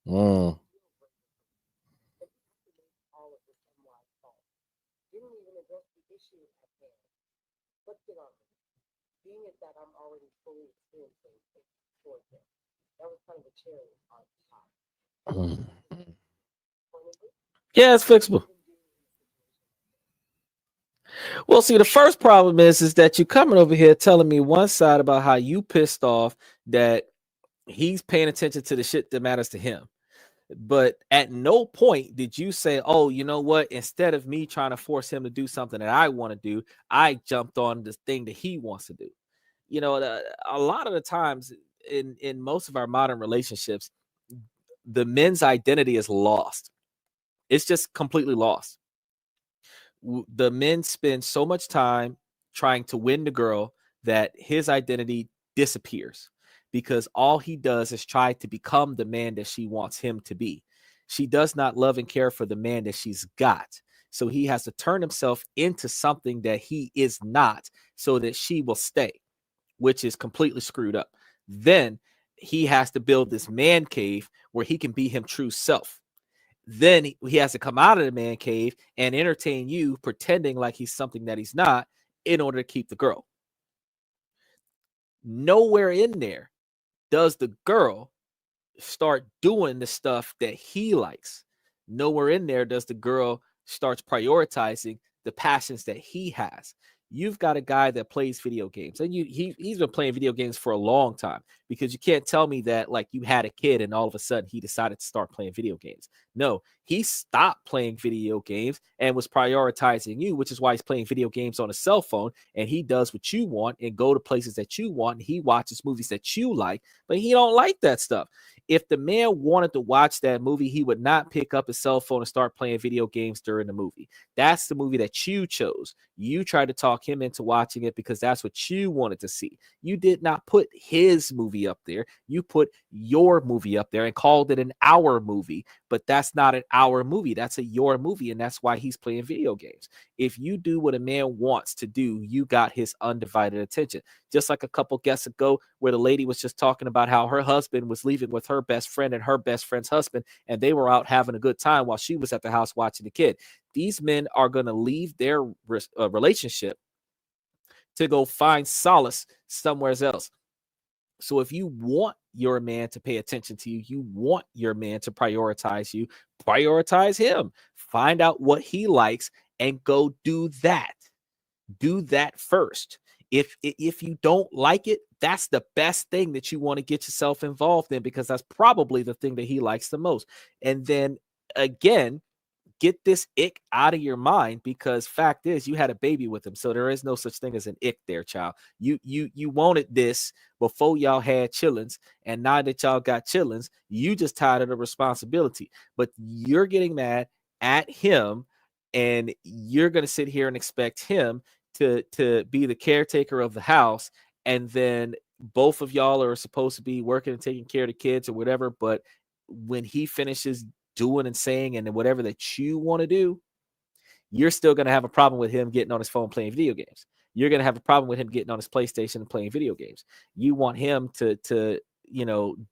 Mm. Mm. Yeah, it's fixable. Well, see, the first problem is that you coming over here telling me one side about how you pissed off that he's paying attention to the shit that matters to him. But at no point did you say, "Oh, you know what? Instead of me trying to force him to do something that I want to do, I jumped on this thing that he wants to do." A lot of the times in most of our modern relationships, the men's identity is lost. It's just completely lost. The men spend so much time trying to win the girl that his identity disappears because all he does is try to become the man that she wants him to be. She does not love and care for the man that she's got. So he has to turn himself into something that he is not so that she will stay, which is completely screwed up. Then he has to build this man cave where he can be him true self. Then he has to come out of the man cave and entertain you, pretending like he's something that he's not, in order to keep the girl. Nowhere in there does the girl start doing the stuff that he likes. Nowhere in there does the girl starts prioritizing the passions that he has. You've got a guy that plays video games, and he's been playing video games for a long time, because you can't tell me that like you had a kid and all of a sudden he decided to start playing video games. No, he stopped playing video games and was prioritizing you, which is why he's playing video games on a cell phone, and he does what you want and go to places that you want, and he watches movies that you like, but he don't like that stuff. If the man wanted to watch that movie, he would not pick up his cell phone and start playing video games during the movie. That's the movie that you chose. You tried to talk him into watching it because that's what you wanted to see. You did not put his movie up there. You put your movie up there and called it an our movie, but that's not an our movie. That's a your movie, and that's why he's playing video games. If you do what a man wants to do, you got his undivided attention. Just like a couple guests ago, where the lady was just talking about how her husband was leaving with her best friend and her best friend's husband, and they were out having a good time while she was at the house watching the kid. These men are going to leave their relationship to go find solace somewhere else. So if you want your man to pay attention to you, you want your man to prioritize you, prioritize him. Find out what he likes and go do that. Do that first. If you don't like it, that's the best thing that you want to get yourself involved in, because that's probably the thing that he likes the most. And then again, get this ick out of your mind, because fact is you had a baby with him, so there is no such thing as an ick there, child. You wanted this before y'all had chillins, and now that y'all got chillins, you just tired of the responsibility. But you're getting mad at him, and you're gonna sit here and expect him to be the caretaker of the house, and then both of y'all are supposed to be working and taking care of the kids or whatever, but when he finishes doing and saying and whatever that you want to do, you're still going to have a problem with him getting on his phone playing video games. You're going to have a problem with him getting on his PlayStation and playing video games. You want him to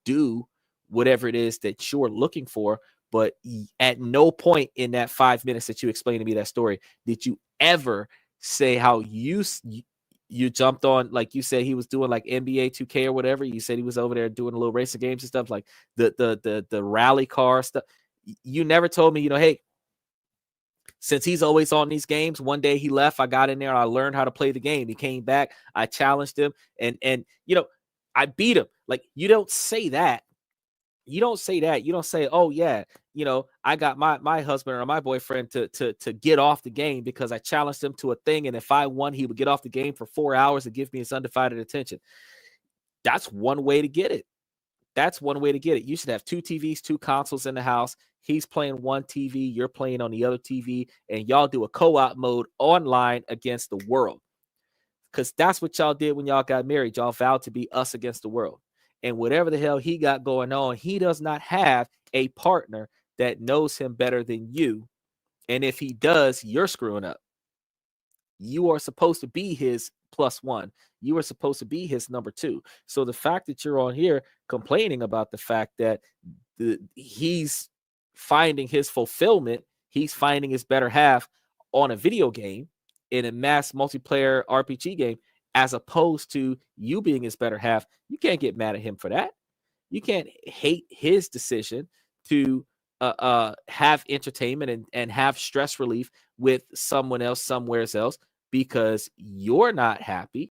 do whatever it is that you're looking for, but at no point in that 5 minutes that you explained to me that story did you ever say how you jumped on, like you said he was doing like NBA 2K or whatever. You said he was over there doing a little racing games and stuff, like the rally car stuff. You never told me, hey, since he's always on these games, one day he left, I got in there, I learned how to play the game. He came back, I challenged him, and I beat him. Like, you don't say that. You don't say that. You don't say, "Oh yeah, I got my husband or my boyfriend to get off the game because I challenged him to a thing, and if I won, he would get off the game for 4 hours and give me his undivided attention." That's one way to get it. That's one way to get it. You should have two TVs, two consoles in the house. He's playing one TV, you're playing on the other TV, and y'all do a co-op mode online against the world. Because that's what y'all did when y'all got married. Y'all vowed to be us against the world. And whatever the hell he got going on, he does not have a partner that knows him better than you. And if he does, you're screwing up. You are supposed to be his plus one. You are supposed to be his number two. So the fact that you're on here complaining about the fact that he's finding his fulfillment, he's finding his better half on a video game, in a mass multiplayer RPG game, as opposed to you being his better half, you can't get mad at him for that. You can't hate his decision to have entertainment and have stress relief with someone else somewhere else because you're not happy.